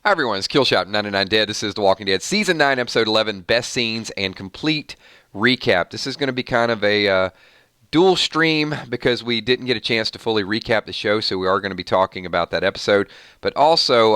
Hi everyone, it's Killshot 99 Dead. This is The Walking Dead Season 9, Episode 11, Best Scenes and Complete Recap. This is going to be kind of a dual stream because we didn't get a chance to fully recap the show, so we are going to be talking about that episode. But also,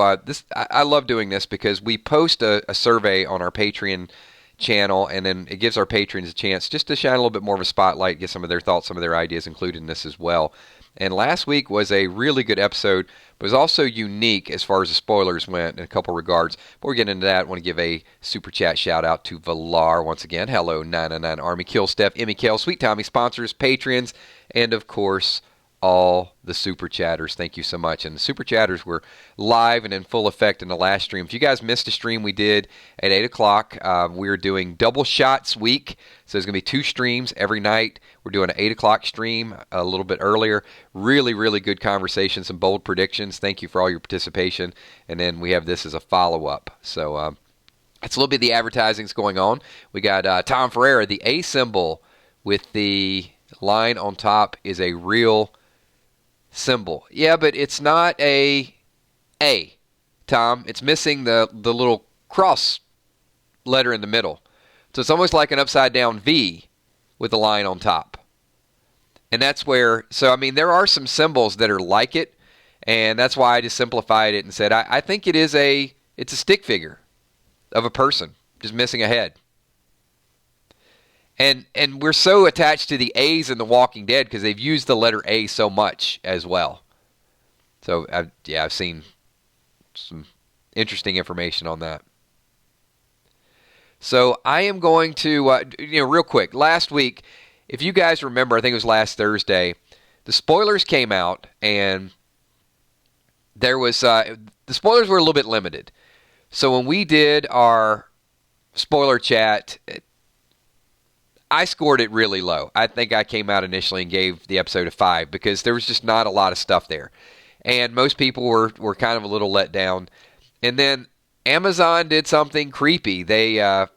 I love doing this because we post a survey on our Patreon channel, and then it gives our patrons a chance just to shine a little bit more of a spotlight, get some of their thoughts, some of their ideas included in this as well. And last week was a really good episode, but it was also unique as far as the spoilers went in a couple regards. Before we get into that, I want to give a super chat shout out to Valar once again. Hello, 999 Army, Kill Steph, Emmy Kale, Sweet Tommy, sponsors, patrons, and of course, all the super chatters. Thank you so much. And the super chatters were live and in full effect in the last stream. If you guys missed a stream we did at 8 o'clock, we're doing double shots week. So there's going to be 2 streams every night. We're doing an 8 o'clock stream a little bit earlier. Really, really good conversations, some bold predictions. Thank you for all your participation. And then we have this as a follow-up. So that's a little bit of the advertising's going on. We got Tom Ferreira, the A symbol with the line on top is a real symbol. Yeah, but it's not a, Tom. It's missing the little cross letter in the middle. So it's almost like an upside down V with a line on top. And that's where, so I mean, there are some symbols that are like it, and that's why I just simplified it and said, I think it's a stick figure of a person just missing a head. And we're so attached to the A's in The Walking Dead because they've used the letter A so much as well. So, I've seen some interesting information on that. So, I am going to, real quick, last week, if you guys remember, I think it was last Thursday, the spoilers came out, and there was, the spoilers were a little bit limited. So, when we did our spoiler chat, I scored it really low. I think I came out initially and gave the episode a 5 because there was just not a lot of stuff there. And most people were kind of a little let down. And then Amazon did something creepy. They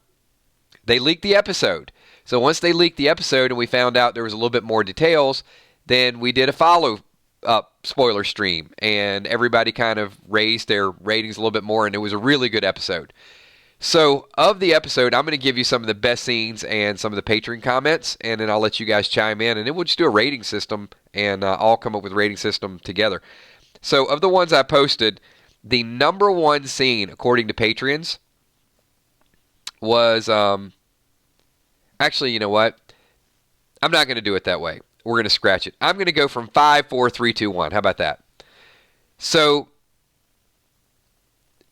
leaked the episode. So once they leaked the episode and we found out there was a little bit more details, then we did a follow-up spoiler stream. And everybody kind of raised their ratings a little bit more, and it was a really good episode. So, of the episode, I'm going to give you some of the best scenes and some of the Patreon comments, and then I'll let you guys chime in, and then we'll just do a rating system, and I'll come up with a rating system together. So, of the ones I posted, the number one scene, according to Patreons, was, actually, you know what? I'm not going to do it that way. We're going to scratch it. I'm going to go from 5, 4, 3, 2, 1. How about that? So,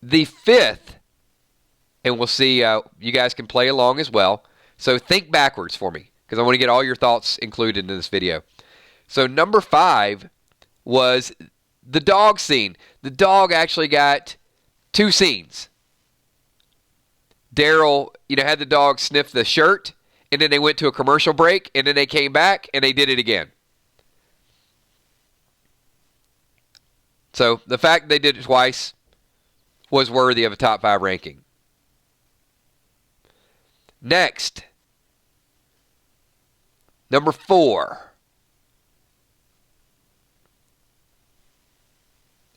the fifth, and we'll see, you guys can play along as well. So think backwards for me, because I want to get all your thoughts included in this video. So number 5 was the dog scene. The dog actually got 2 scenes. Daryl, had the dog sniff the shirt, and then they went to a commercial break, and then they came back, and they did it again. So the fact they did it twice was worthy of a top 5 ranking. Next, number 4.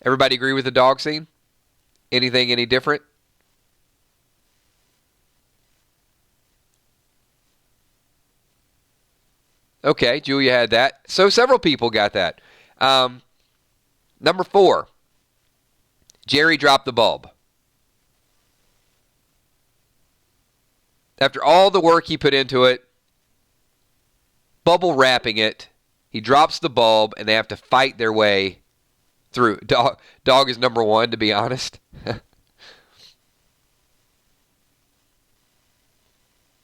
Everybody agree with the dog scene? Anything any different? Okay, Julia had that. So several people got that. Number 4, Jerry dropped the bulb. After all the work he put into it, bubble wrapping it, he drops the bulb, and they have to fight their way through. Dog is number 1, to be honest.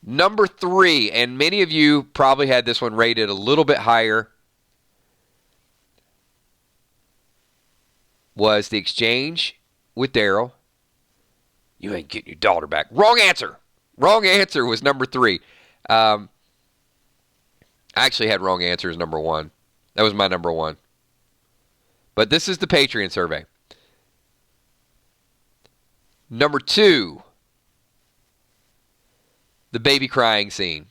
Number 3, and many of you probably had this one rated a little bit higher, was the exchange with Daryl. You ain't getting your daughter back. Wrong answer. Wrong answer was number 3. I actually had wrong answer as number 1. That was my number 1. But this is the Patreon survey. Number 2, the baby crying scene.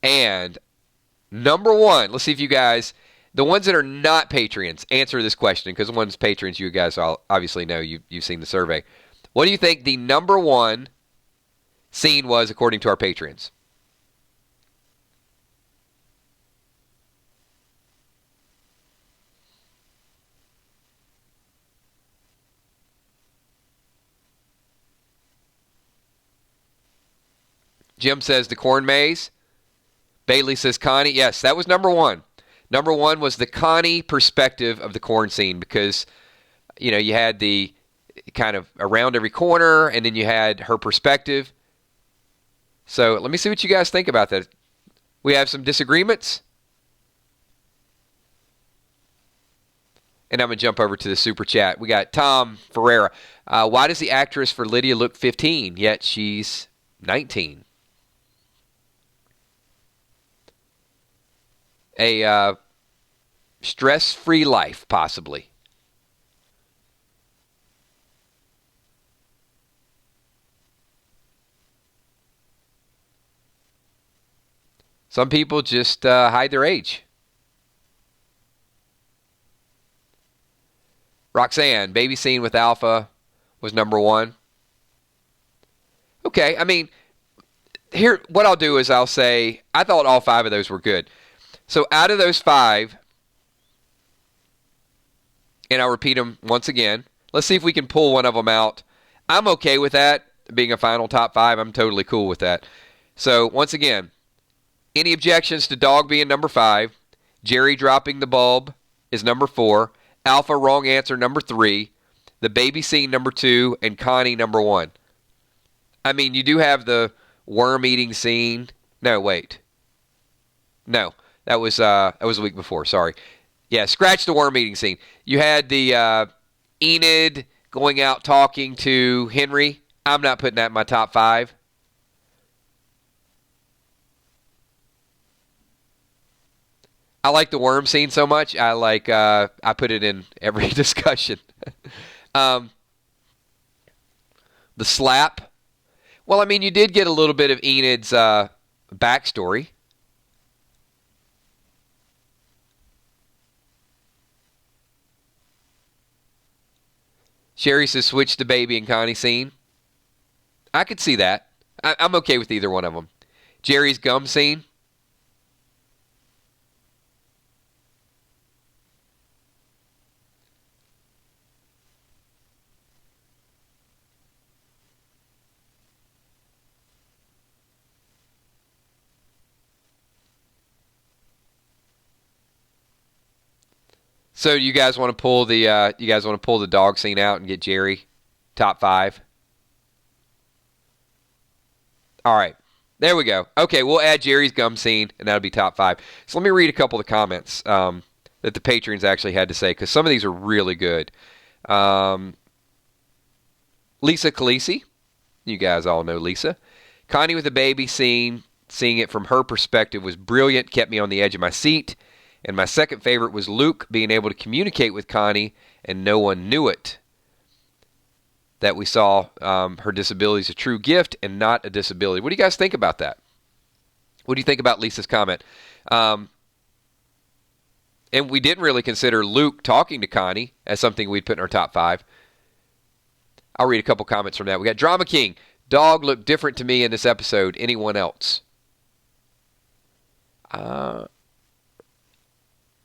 And Number one, let's see if you guys, the ones that are not Patreons, answer this question, because the ones Patreons, you guys all obviously know, you've seen the survey. What do you think the number one scene was according to our Patreons? Jim says the corn maze. Bailey says Connie. Yes, that was number one. Number one was the Connie perspective of the corn scene because, you had the kind of around every corner and then you had her perspective. So let me see what you guys think about that. We have some disagreements. And I'm going to jump over to the super chat. We got Tom Ferreira. Why does the actress for Lydia look 15, yet she's 19? A stress-free life, possibly. Some people just hide their age. Roxanne, baby scene with Alpha was number one. Okay, I mean, here, what I'll do is I'll say, I thought all five of those were good. So out of those five, and I'll repeat them once again, let's see if we can pull one of them out. I'm okay with that, being a final top five. I'm totally cool with that. So once again, any objections to Dog being number 5? Jerry dropping the bulb is number 4. Alpha, wrong answer, number 3. The baby scene, number 2. And Connie, number 1. I mean, you do have the worm eating scene. No, wait. No, that was the week before. Sorry. Yeah, scratch the worm eating scene. You had the Enid going out talking to Henry. I'm not putting that in my top 5. I like the worm scene so much. I put it in every discussion. The slap. Well, I mean, you did get a little bit of Enid's backstory. Sherry says switch the baby and Connie scene. I could see that. I'm okay with either one of them. Jerry's gum scene. So you guys want to pull the dog scene out and get Jerry top 5? All right. There we go. Okay, we'll add Jerry's gum scene, and that'll be top 5. So let me read a couple of the comments that the patrons actually had to say, because some of these are really good. Lisa Khaleesi. You guys all know Lisa. Connie with the baby scene, seeing it from her perspective was brilliant, kept me on the edge of my seat. And my second favorite was Luke being able to communicate with Connie, and no one knew it. That we saw her disability is a true gift and not a disability. What do you guys think about that? What do you think about Lisa's comment? And we didn't really consider Luke talking to Connie as something we'd put in our top 5. I'll read a couple comments from that. We got Drama King. Dog looked different to me in this episode. Anyone else?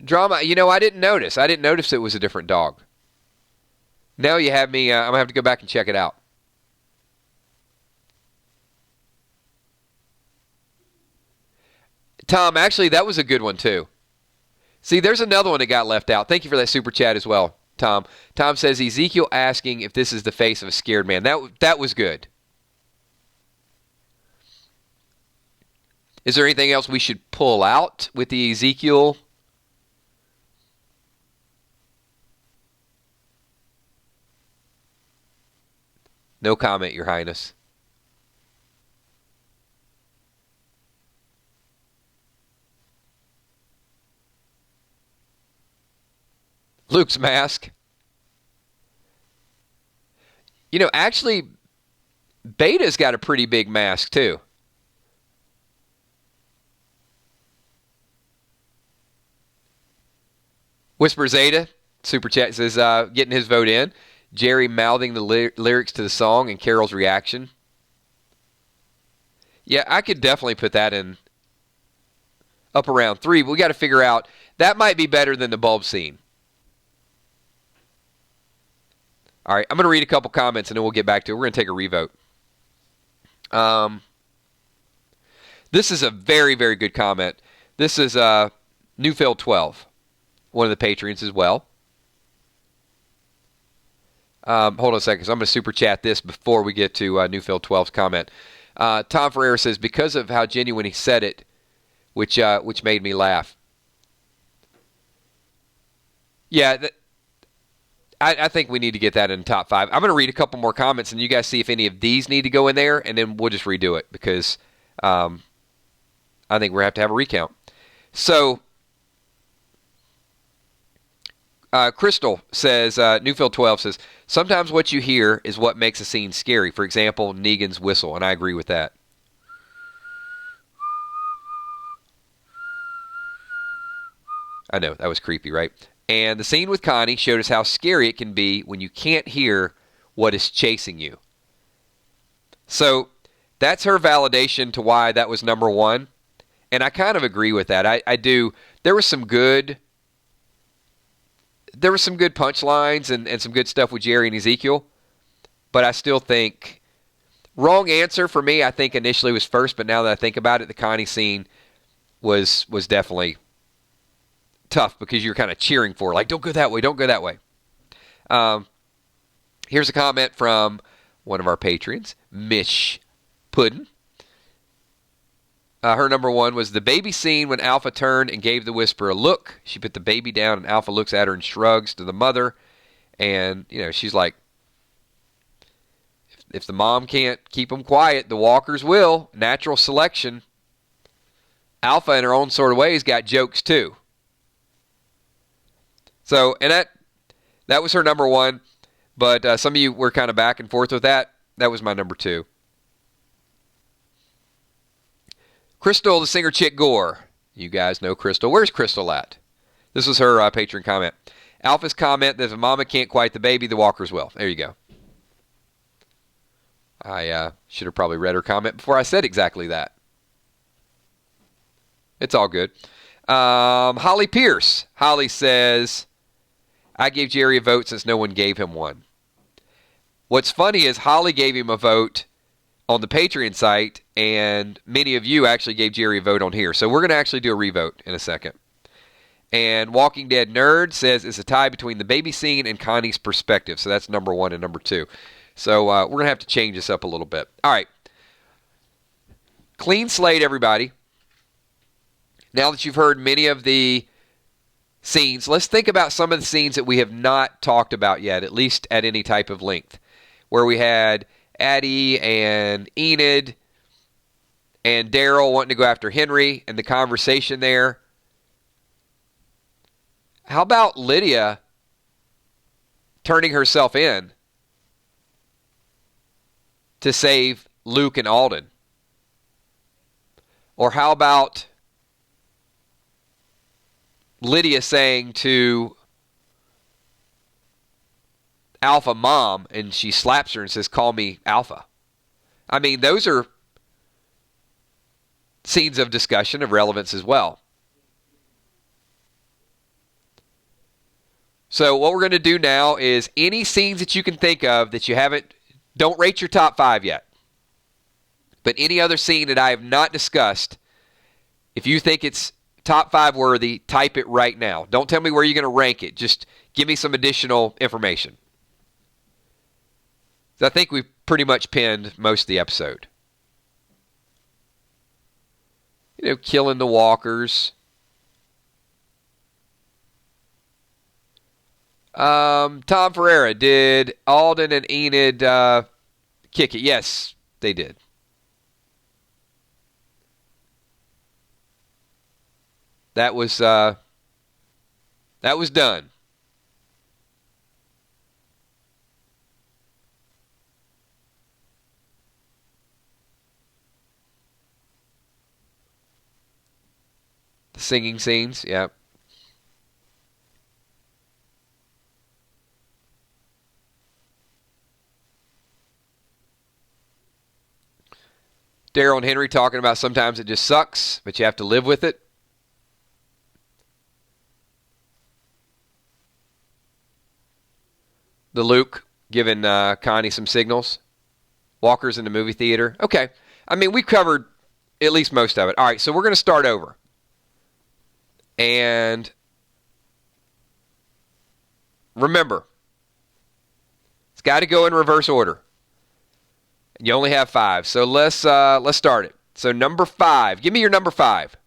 Drama, I didn't notice. I didn't notice it was a different dog. Now you have me, I'm going to have to go back and check it out. Tom, actually, that was a good one, too. See, there's another one that got left out. Thank you for that super chat as well, Tom. Tom says, Ezekiel asking if this is the face of a scared man. That was good. Is there anything else we should pull out with the Ezekiel? No comment, Your Highness. Luke's mask. Actually, Beta's got a pretty big mask, too. Whisper Zeta, super chat, says getting his vote in. Jerry mouthing the lyrics to the song and Carol's reaction. Yeah, I could definitely put that in up around 3. But we got to figure out, that might be better than the bulb scene. All right, I'm going to read a couple comments and then we'll get back to it. We're going to take a revote. This is a very, very good comment. This is Newfield 12, one of the patrons as well. Hold on a second, so I'm going to super chat this before we get to Newfield 12's comment. Tom Ferreira says, because of how genuine he said it, which made me laugh. Yeah, I think we need to get that in the top 5. I'm going to read a couple more comments, and you guys see if any of these need to go in there, and then we'll just redo it because I think we're going to have a recount. So, Crystal says, Newfield 12 says, sometimes what you hear is what makes a scene scary. For example, Negan's whistle, and I agree with that. I know, that was creepy, right? And the scene with Connie showed us how scary it can be when you can't hear what is chasing you. So that's her validation to why that was number 1. And I kind of agree with that. I do. There was some good punchlines and some good stuff with Jerry and Ezekiel. But I still think, wrong answer for me, I think initially was first. But now that I think about it, the Connie scene was definitely tough because you're kind of cheering for, like, don't go that way, don't go that way. Here's a comment from one of our patrons, Mish Puddin'. Her number 1 was the baby scene when Alpha turned and gave the Whisper a look. She put the baby down and Alpha looks at her and shrugs to the mother. And, she's like, if the mom can't keep them quiet, the walkers will. Natural selection. Alpha, in her own sort of way, has got jokes too. So, and that was her number 1. But some of you were kind of back and forth with that. That was my number 2. Crystal, the singer chick Gore. You guys know Crystal. Where's Crystal at? This was her patron comment. Alpha's comment that if a mama can't quiet the baby, the walkers will. There you go. I should have probably read her comment before I said exactly that. It's all good. Holly Pierce. Holly says, I gave Jerry a vote since no one gave him one. What's funny is Holly gave him a vote on the Patreon site, and many of you actually gave Jerry a vote on here. So we're going to actually do a revote in a second. And Walking Dead Nerd says it's a tie between the baby scene and Connie's perspective. So that's number 1 and number 2. So we're going to have to change this up a little bit. All right. Clean slate, everybody. Now that you've heard many of the scenes, let's think about some of the scenes that we have not talked about yet, at least at any type of length, where we had Addie and Enid and Daryl wanting to go after Henry and the conversation there. How about Lydia turning herself in to save Luke and Alden? Or how about Lydia saying to Alpha Mom, and she slaps her and says, call me Alpha? I mean, those are scenes of discussion, of relevance as well. So what we're going to do now is any scenes that you can think of that you haven't, don't rate your top 5 yet. But any other scene that I have not discussed, if you think it's top 5 worthy, type it right now. Don't tell me where you're going to rank it. Just give me some additional information. So I think we've pretty much pinned most of the episode. Killing the walkers. Tom Ferreira, did Alden and Enid kick it? Yes, they did. That was done. The singing scenes, yeah. Daryl and Henry talking about sometimes it just sucks, but you have to live with it. The Luke giving Connie some signals. Walker's in the movie theater. Okay. I mean, we've covered at least most of it. All right, so we're going to start over. And remember, it's got to go in reverse order. You only have 5. So let's start it. So number 5. Give me your number 5.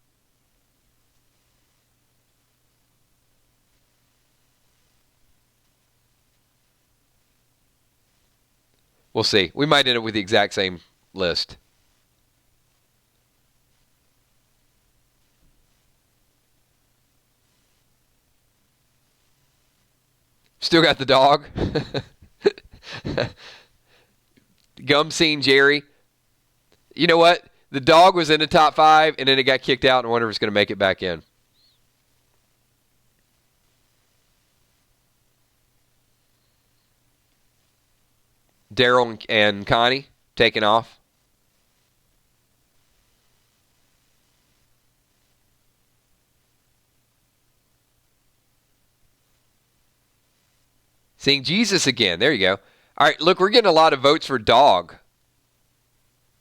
We'll see. We might end up with the exact same list. Still got the dog. Gum scene, Jerry. You know what? The dog was in the top 5, and then it got kicked out, and I wonder if it's going to make it back in. Daryl and Connie taking off. Seeing Jesus again. There you go. All right, look, we're getting a lot of votes for dog.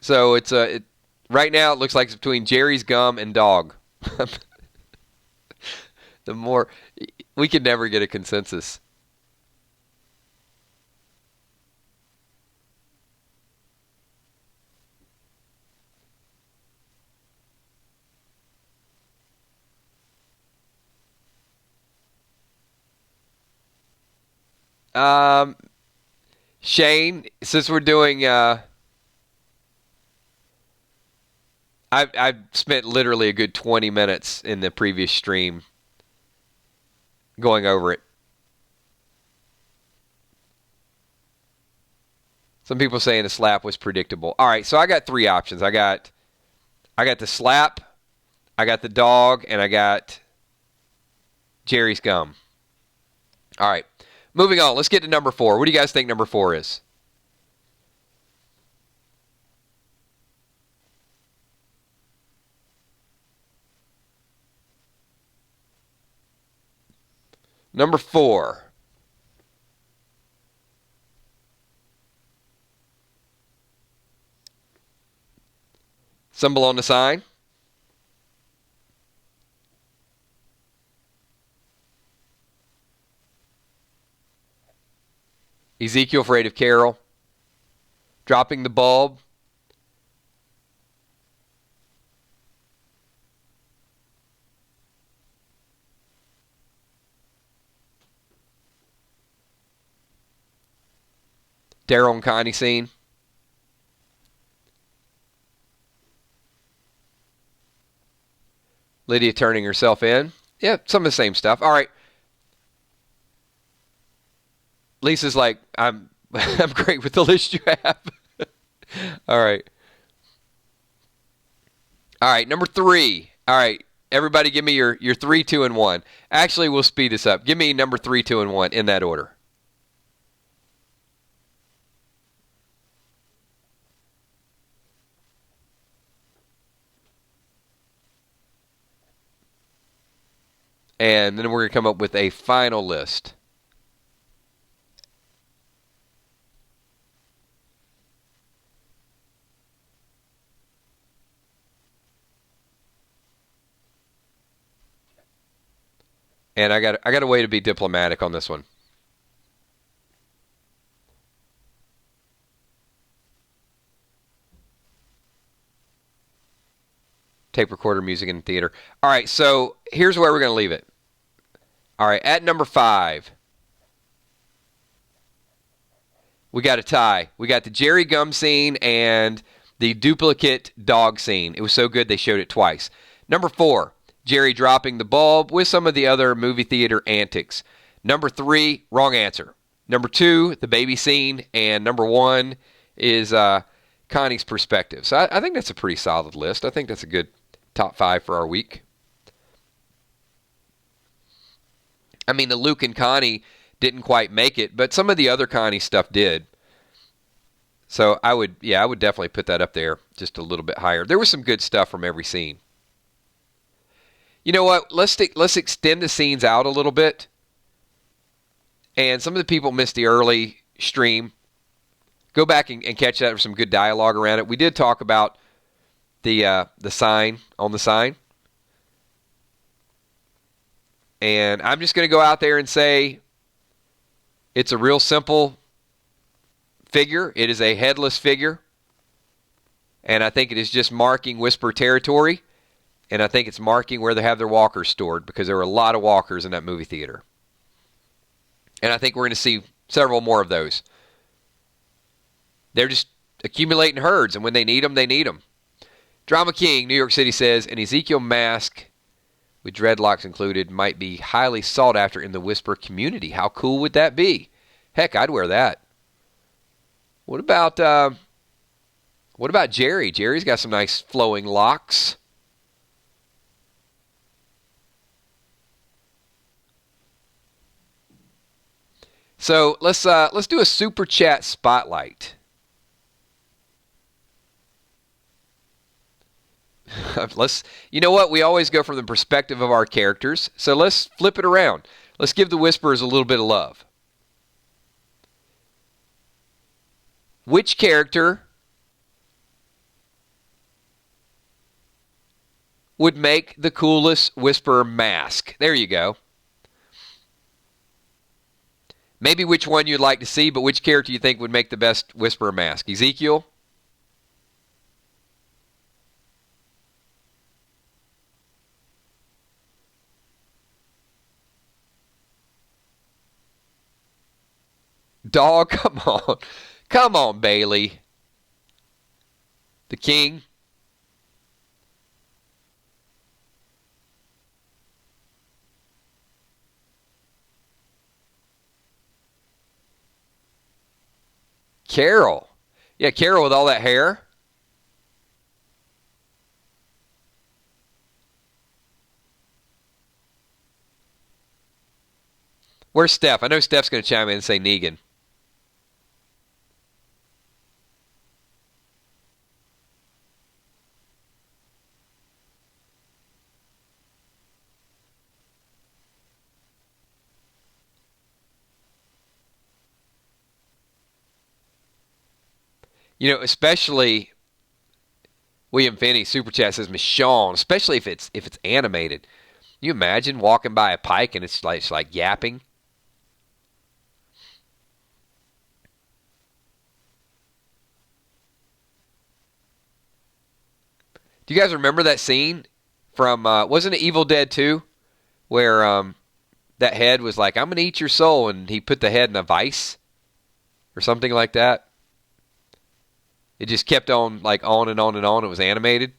So it's right now it looks like it's between Jerry's gum and dog. The more we could never get a consensus. Shane, since we're doing, I've spent literally a good 20 minutes in the previous stream going over it. Some people saying the slap was predictable. All right, so I got 3 options. I got the slap, I got the dog, and I got Jerry's gum. All right. Moving on, let's get to number 4. What do you guys think number 4 is? Number 4. Symbol on the sign. Ezekiel afraid of Carol. Dropping the bulb. Daryl and Connie scene. Lydia turning herself in. Yeah, some of the same stuff. All right. Lisa's like, I'm great with the list you have. All right. All right, number 3. All right, everybody give me your 3, 2, and 1. Actually, we'll speed this up. Give me number 3, 2, and 1 in that order. And then we're going to come up with a final list. And I got a way to be diplomatic on this one. Tape recorder, music in the theater. All right, so here's where we're going to leave it. All right, at number 5, we got a tie. We got the Jerry Gum scene and the duplicate dog scene. It was so good they showed it twice. Number 4, Jerry dropping the bulb with some of the other movie theater antics. Number 3, wrong answer. Number 2, the baby scene. And number 1 is Connie's perspective. So I think that's a pretty solid list. I think that's a good top 5 for our week. I mean, the Luke and Connie didn't quite make it, but some of the other Connie stuff did. So I would definitely put that up there just a little bit higher. There was some good stuff from every scene. You know what? Let's extend the scenes out a little bit. And some of the people missed the early stream. Go back and catch that. There's some good dialogue around it. We did talk about the sign on the sign. And I'm just going to go out there and say it's a real simple figure. It is a headless figure. And I think it is just marking Whisper territory. And I think it's marking where they have their walkers stored, because there were a lot of walkers in that movie theater. And I think we're going to see several more of those. They're just accumulating herds, and when they need them, they need them. Drama King, New York City says, an Ezekiel mask with dreadlocks included might be highly sought after in the Whisper community. How cool would that be? Heck, I'd wear that. What about Jerry? Jerry's got some nice flowing locks. So let's do a super chat spotlight. You know what? We always go from the perspective of our characters, so let's flip it around. Let's give the Whisperers a little bit of love. Which character would make the coolest Whisperer mask? There you go. Maybe which one you'd like to see, but which character you think would make the best Whisperer mask? Ezekiel? Dog, come on. Come on, Bailey. The King? Carol. Yeah, Carol with all that hair. Where's Steph? I know Steph's going to chime in and say Negan. You know, especially William Finney super chat says Michonne, especially if it's animated. Can you imagine walking by a pike and it's like yapping? Do you guys remember that scene from wasn't it Evil Dead 2 where that head was like, I'm going to eat your soul, and he put the head in a vice or something like that? It just kept on, like, on and on and on. It was animated.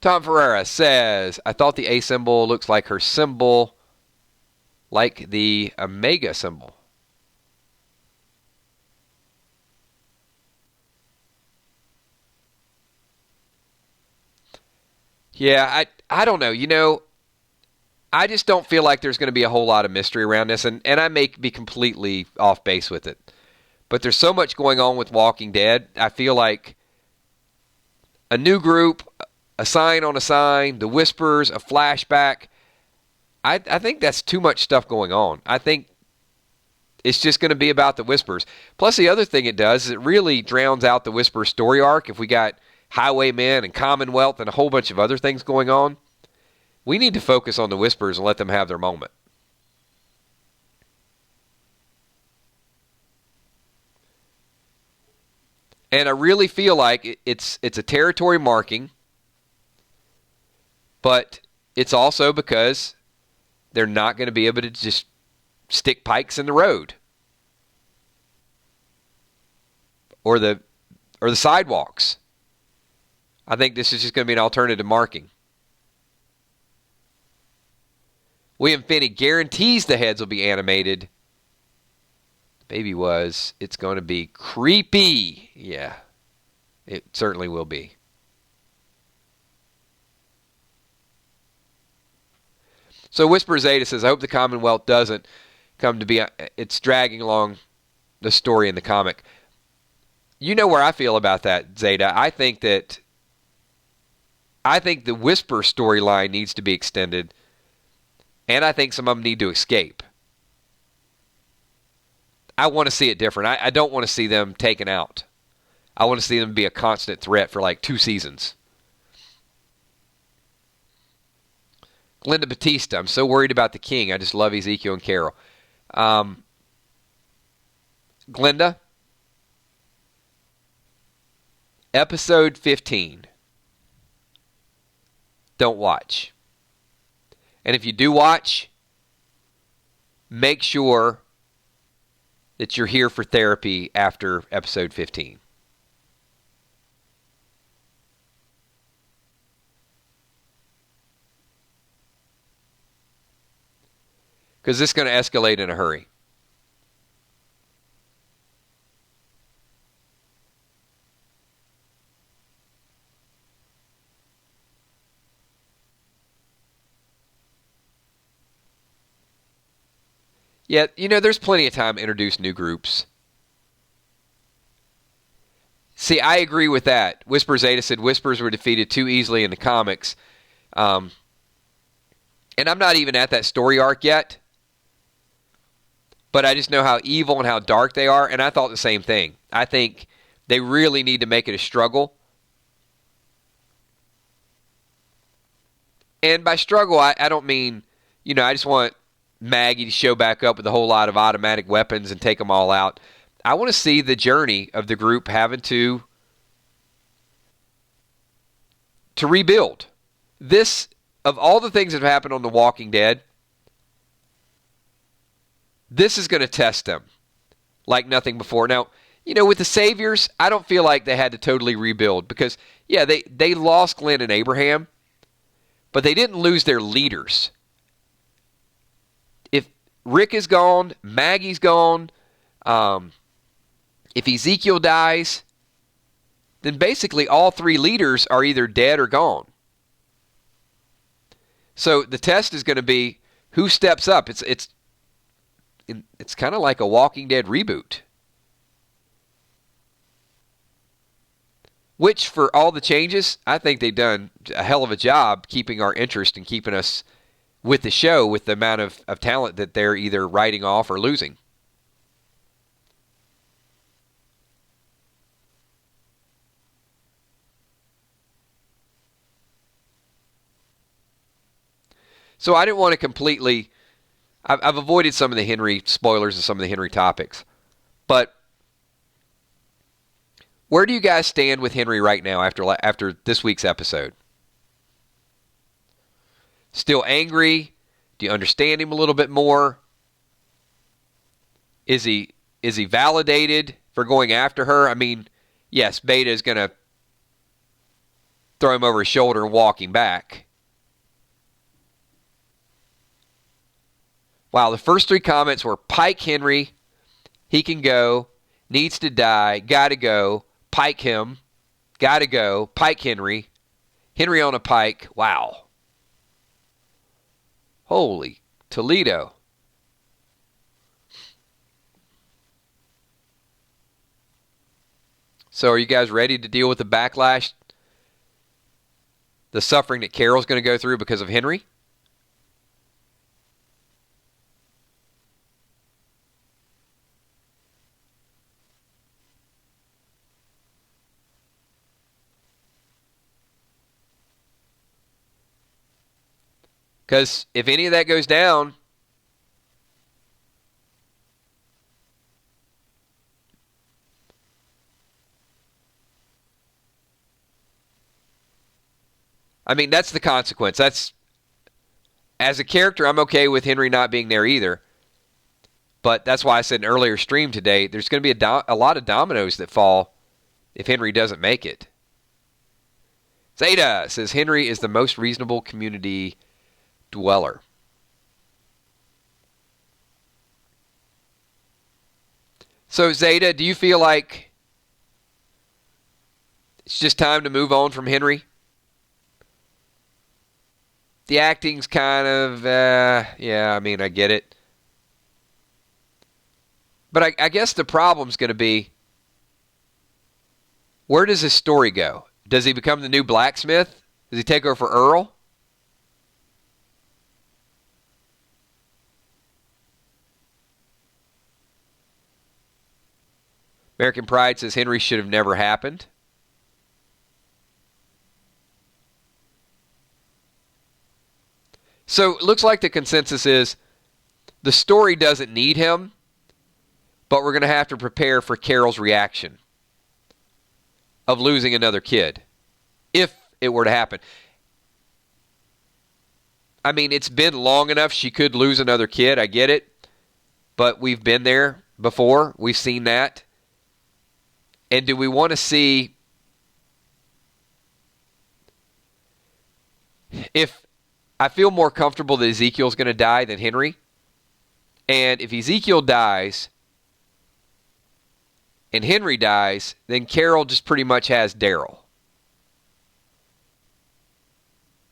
Tom Ferreira says, I thought the A symbol looks like her symbol, like the Omega symbol. Yeah, I don't know. You know, I just don't feel like there's going to be a whole lot of mystery around this, and I may be completely off base with it. But there's so much going on with Walking Dead. I feel like a new group, a sign on a sign, the Whispers, a flashback. I think that's too much stuff going on. I think it's just going to be about the Whispers. Plus, the other thing it does is it really drowns out the Whisper story arc. If we got Highwaymen and Commonwealth and a whole bunch of other things going on, we need to focus on the Whispers and let them have their moment. And I really feel like it's a territory marking, but it's also because they're not going to be able to just stick pikes in the road or the sidewalks. I think this is just going to be an alternative marking. William Finney guarantees the heads will be animated. Baby was. It's going to be creepy. Yeah, it certainly will be. So Whisper Zeta says, I hope the Commonwealth doesn't come to be, it's dragging along the story in the comic. You know where I feel about that, Zeta. I think the Whisper storyline needs to be extended, and I think some of them need to escape. I want to see it different. I don't want to see them taken out. I want to see them be a constant threat for like 2 seasons. Glenda Batista, I'm so worried about the king. I just love Ezekiel and Carol. Glenda, episode 15. Don't watch. And if you do watch, make sure that you're here for therapy after episode 15. Because this is going to escalate in a hurry. Yeah, there's plenty of time to introduce new groups. See, I agree with that. Whisper Zeta said Whispers were defeated too easily in the comics. And I'm not even at that story arc yet. But I just know how evil and how dark they are, and I thought the same thing. I think they really need to make it a struggle. And by struggle, I don't mean, I just want Maggie to show back up with a whole lot of automatic weapons and take them all out. I want to see the journey of the group having to rebuild. This, of all the things that have happened on The Walking Dead, this is going to test them like nothing before. Now, with the Saviors, I don't feel like they had to totally rebuild because, yeah, they lost Glenn and Abraham, but they didn't lose their leaders. If Rick is gone, Maggie's gone, if Ezekiel dies, then basically all 3 leaders are either dead or gone. So the test is going to be who steps up. It's kind of like a Walking Dead reboot. Which, for all the changes, I think they've done a hell of a job keeping our interest and keeping us with the show with the amount of talent that they're either writing off or losing. So I didn't want to completely... I've avoided some of the Henry spoilers and some of the Henry topics. But where do you guys stand with Henry right now after this week's episode? Still angry? Do you understand him a little bit more? Is he validated for going after her? I mean, yes, Beta is going to throw him over his shoulder and walk him back. Wow, the first 3 comments were Pike Henry, he can go, needs to die, gotta go, Pike him, gotta go, Pike Henry, Henry on a pike. Wow. Holy Toledo. So are you guys ready to deal with the backlash, the suffering that Carol's going to go through because of Henry? Because if any of that goes down, I mean, that's the consequence. As a character, I'm okay with Henry not being there either. But that's why I said in an earlier stream today, there's going to be a lot of dominoes that fall if Henry doesn't make it. Zeta says Henry is the most reasonable community dweller. So Zeta, do you feel like it's just time to move on from Henry? The acting's kind of, yeah, I mean, I get it. But I guess the problem's going to be, where does this story go? Does he become the new blacksmith? Does he take over for Earl? American Pride says Henry should have never happened. So it looks like the consensus is the story doesn't need him, but we're going to have to prepare for Carol's reaction of losing another kid, if it were to happen. I mean, it's been long enough. She could lose another kid. I get it. But we've been there before. We've seen that. And do we want to see if I feel more comfortable that Ezekiel's going to die than Henry? And if Ezekiel dies and Henry dies, then Carol just pretty much has Daryl.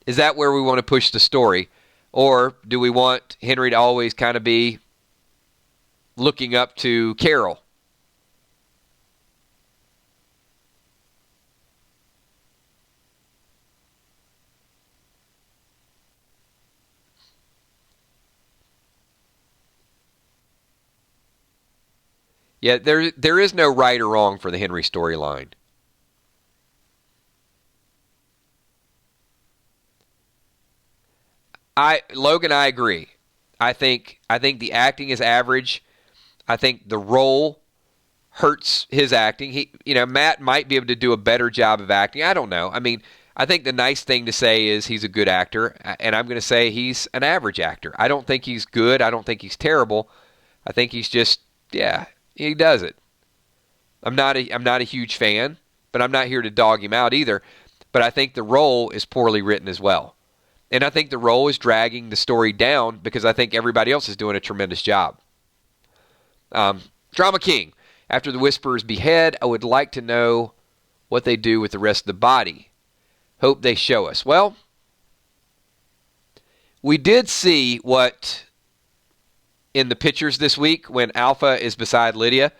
Is that where we want to push the story? Or do we want Henry to always kind of be looking up to Carol? Yeah, there is no right or wrong for the Henry storyline. Logan, I agree. I think the acting is average. I think the role hurts his acting. Matt might be able to do a better job of acting. I don't know. I mean, I think the nice thing to say is he's a good actor, and I'm going to say he's an average actor. I don't think he's good. I don't think he's terrible. I think he's just, yeah, he does it. I'm not a huge fan, but I'm not here to dog him out either. But I think the role is poorly written as well. And I think the role is dragging the story down because I think everybody else is doing a tremendous job. Drama King. After the Whisperers behead, I would like to know what they do with the rest of the body. Hope they show us. Well, we did see what in the pictures this week when Alpha is beside Lydia.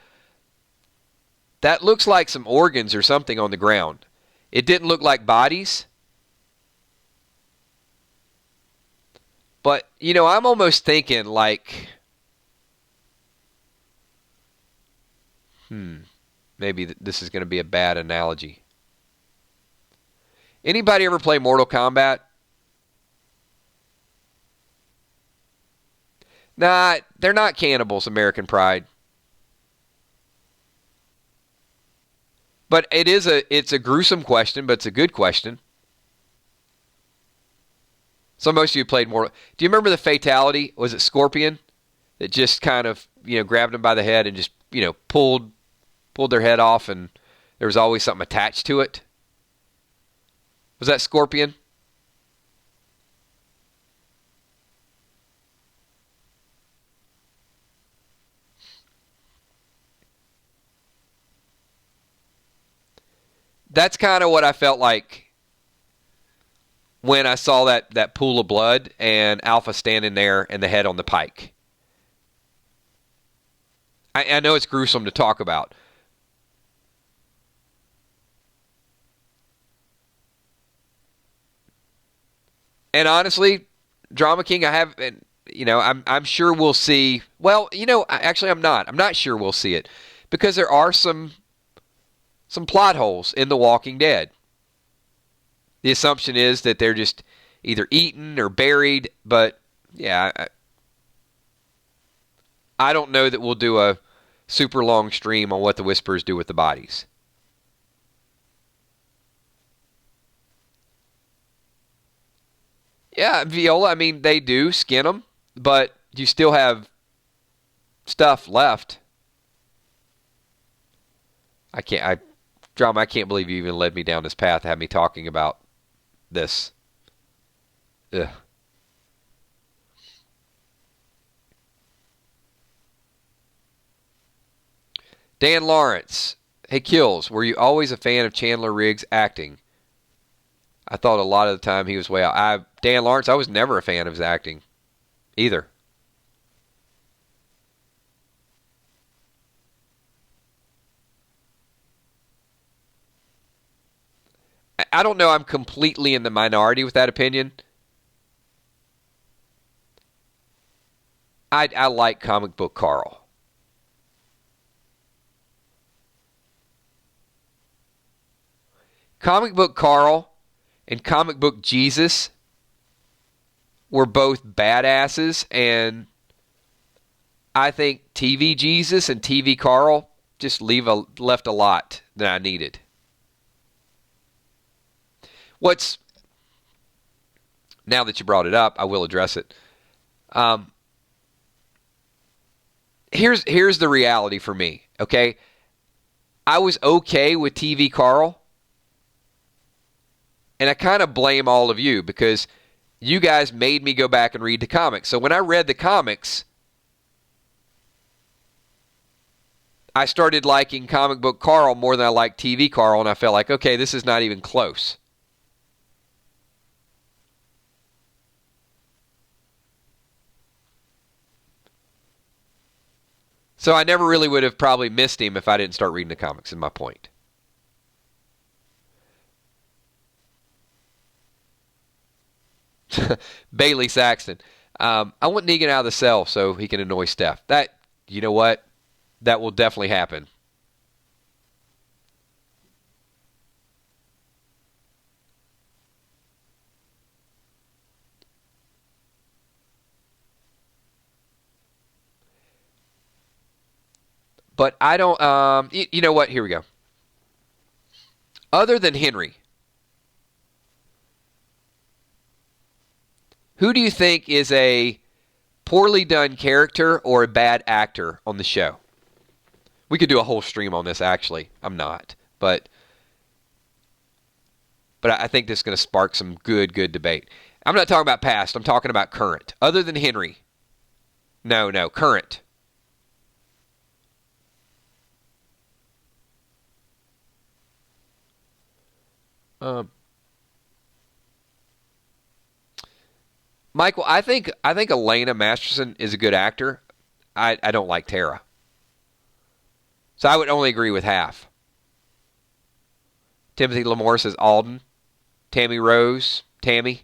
That looks like some organs or something on the ground. It didn't look like bodies. But, I'm almost thinking like, maybe this is going to be a bad analogy. Anybody ever play Mortal Kombat? Nah, they're not cannibals, American Pride. But it's a gruesome question, but it's a good question. So most of you played Mortal. Do you remember the fatality? Was it Scorpion that just kind of, grabbed them by the head and just, pulled their head off, and there was always something attached to it? Was that Scorpion? That's kind of what I felt like when I saw that pool of blood and Alpha standing there and the head on the pike. I know it's gruesome to talk about. And honestly, Drama King, I'm sure we'll see. Well, actually, I'm not. I'm not sure we'll see it because there are some plot holes in The Walking Dead. The assumption is that they're just either eaten or buried, but yeah, I don't know that we'll do a super long stream on what the Whisperers do with the bodies. Yeah, Viola, they do skin them, but you still have stuff left. Drama, I can't believe you even led me down this path, had me talking about this. Ugh. Dan Lawrence. Hey, Kills, were you always a fan of Chandler Riggs' acting? I thought a lot of the time he was way out. Dan Lawrence, I was never a fan of his acting either. I don't know. I'm completely in the minority with that opinion. I like Comic Book Carl. Comic Book Carl and Comic Book Jesus were both badasses, and I think TV Jesus and TV Carl just left a lot that I needed. Now that you brought it up, I will address it. Here's the reality for me, okay? I was okay with TV Carl, and I kind of blame all of you because you guys made me go back and read the comics. So when I read the comics, I started liking Comic Book Carl more than I liked TV Carl, and I felt like, okay, this is not even close. So I never really would have probably missed him if I didn't start reading the comics, is my point. Bailey Saxton. I want Negan out of the cell so he can annoy Steph. You know what? That will definitely happen. But I don't, you know what? Here we go. Other than Henry, who do you think is a poorly done character or a bad actor on the show? We could do a whole stream on this, actually. I'm not. But I think this is going to spark some good debate. I'm not talking about past. I'm talking about current. Other than Henry. No, current. Michael, I think Elena Masterson is a good actor. I don't like Tara. So I would only agree with half. Timothy Lamore says Alden. Tammy Rose. Tammy.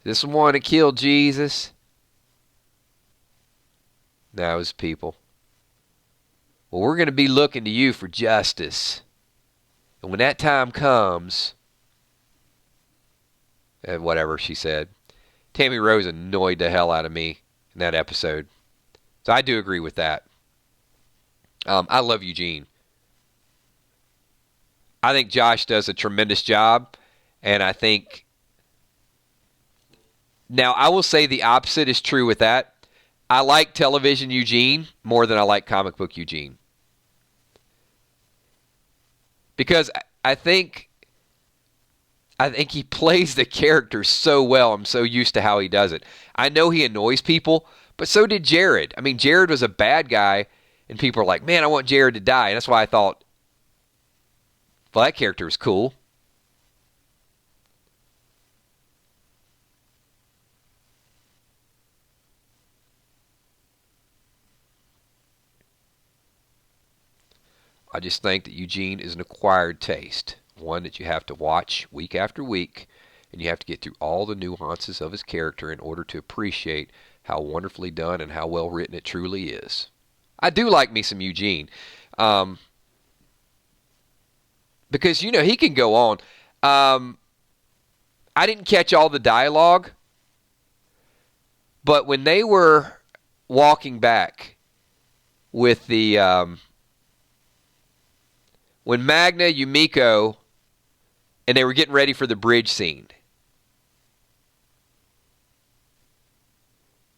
This one to kill Jesus. Now his people. Well, we're going to be looking to you for justice. And when that time comes, and whatever she said, Tammy Rose annoyed the hell out of me in that episode. So I do agree with that. I love Eugene. I think Josh does a tremendous job, and I think... Now, I will say the opposite is true with that. I like television Eugene more than I like comic book Eugene. Because I think he plays the character so well. I'm so used to how he does it. I know he annoys people, but so did Jared. I mean, Jared was a bad guy, and people are like, man, I want Jared to die. And that's why I thought, well, that character is cool. I just think that Eugene is an acquired taste, one that you have to watch week after week, and you have to get through all the nuances of his character in order to appreciate how wonderfully done and how well written it truly is. I do like me some Eugene, because, you know, he can go on. I didn't catch all the dialogue, but when they were walking back with the... when Magna, Yumiko, and they were getting ready for the bridge scene,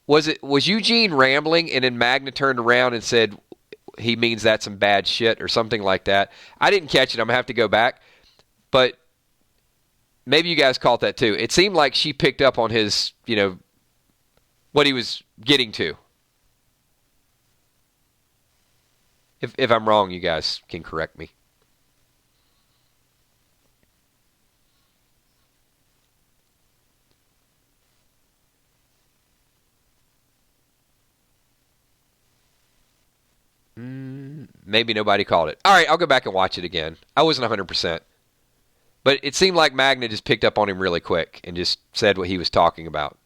was Eugene rambling and then Magna turned around and said he means that's some bad shit or something like that? I didn't catch it. I'm going to have to go back. But maybe you guys caught that too. It seemed like she picked up on his, you know, what he was getting to. If I'm wrong, you guys can correct me. Maybe nobody called it. All right, I'll go back and watch it again. I wasn't 100%. But it seemed like Magna just picked up on him really quick and just said what he was talking about.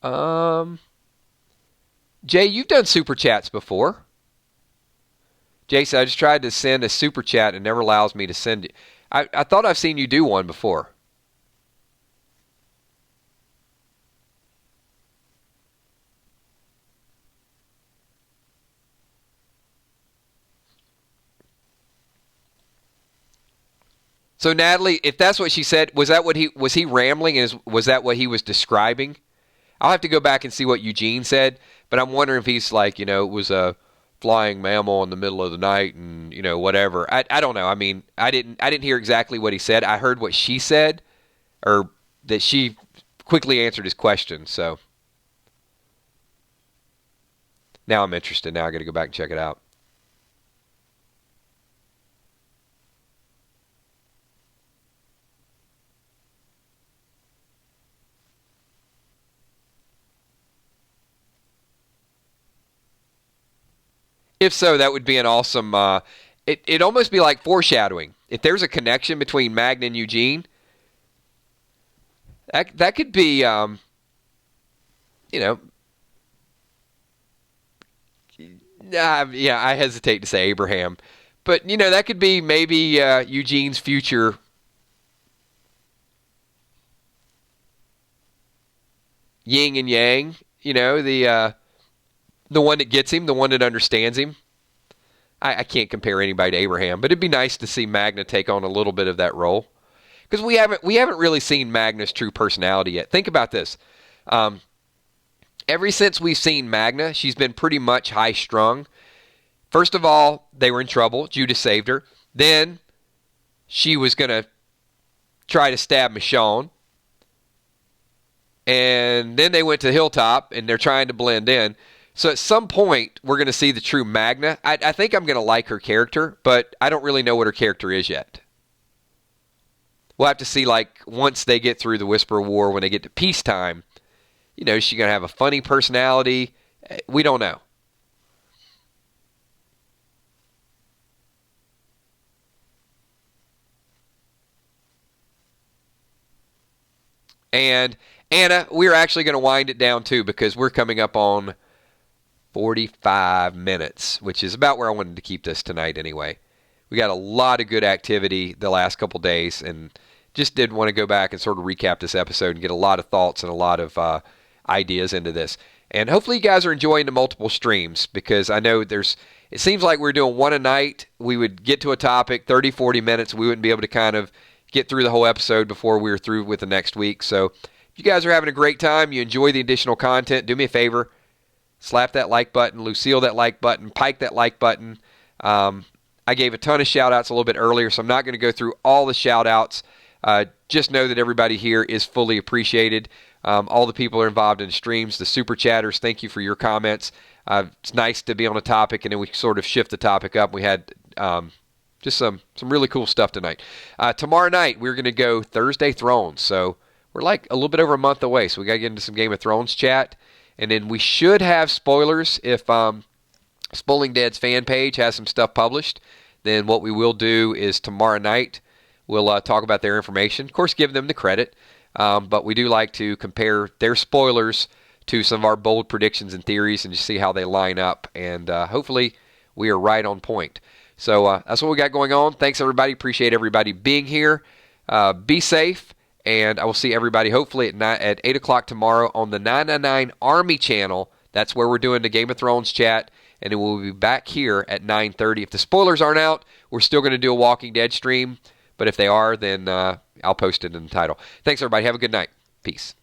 Um, Jay, you've done super chats before. Jay said, I just tried to send a super chat and it never allows me to send it. I thought I've seen you do one before. So Natalie, if that's what she said, was he rambling and was that what he was describing? I'll have to go back and see what Eugene said, but I'm wondering if he's like, it was a flying mammal in the middle of the night and, whatever. I don't know. I mean, I didn't hear exactly what he said. I heard what she said, or that she quickly answered his question. So now I'm interested. Now I got to go back and check it out. If so, that would be an awesome. It'd almost be like foreshadowing. If there's a connection between Magna and Eugene, that could be, yeah, I hesitate to say Abraham, but that could be maybe Eugene's future. Yin and Yang, the one that gets him, the one that understands him. I can't compare anybody to Abraham, but it'd be nice to see Magna take on a little bit of that role, because we haven't really seen Magna's true personality yet. Think about this. Ever since we've seen Magna, she's been pretty much high strung. First of all, they were in trouble. Judas saved her. Then she was going to try to stab Michonne. And then they went to Hilltop, and they're trying to blend in. So at some point, we're going to see the true Magna. I think I'm going to like her character, but I don't really know what her character is yet. We'll have to see, like, once they get through the Whisper War, when they get to peacetime, is she going to have a funny personality? We don't know. And Anna, we're actually going to wind it down too, because we're coming up on 45 minutes, which is about where I wanted to keep this tonight anyway. We got a lot of good activity the last couple days, and just did want to go back and sort of recap this episode and get a lot of thoughts and a lot of ideas into this. And hopefully you guys are enjoying the multiple streams, because I know it seems like we're doing one a night. We would get to a topic, 30, 40 minutes. We wouldn't be able to kind of get through the whole episode before we were through with the next week. So if you guys are having a great time, you enjoy the additional content, do me a favor, slap that like button, Lucille that like button, Pike that like button. I gave a ton of shout-outs a little bit earlier, so I'm not going to go through all the shout-outs. Just know that everybody here is fully appreciated. All the people are involved in the streams, the super chatters, thank you for your comments. It's nice to be on a topic, and then we sort of shift the topic up. We had just some really cool stuff tonight. Tomorrow night, we're going to go Thursday Thrones, so we're like a little bit over a month away, so we got to get into some Game of Thrones chat. And then we should have spoilers if Spoiling Dead's fan page has some stuff published. Then what we will do is tomorrow night we'll talk about their information. Of course, give them the credit, but we do like to compare their spoilers to some of our bold predictions and theories and just see how they line up. And hopefully we are right on point. So that's what we got going on. Thanks, everybody. Appreciate everybody being here. Be safe. And I will see everybody hopefully at 8 o'clock tomorrow on the 999 Army channel. That's where we're doing the Game of Thrones chat. And then we'll be back here at 9:30. If the spoilers aren't out, we're still going to do a Walking Dead stream. But if they are, then I'll post it in the title. Thanks, everybody. Have a good night. Peace.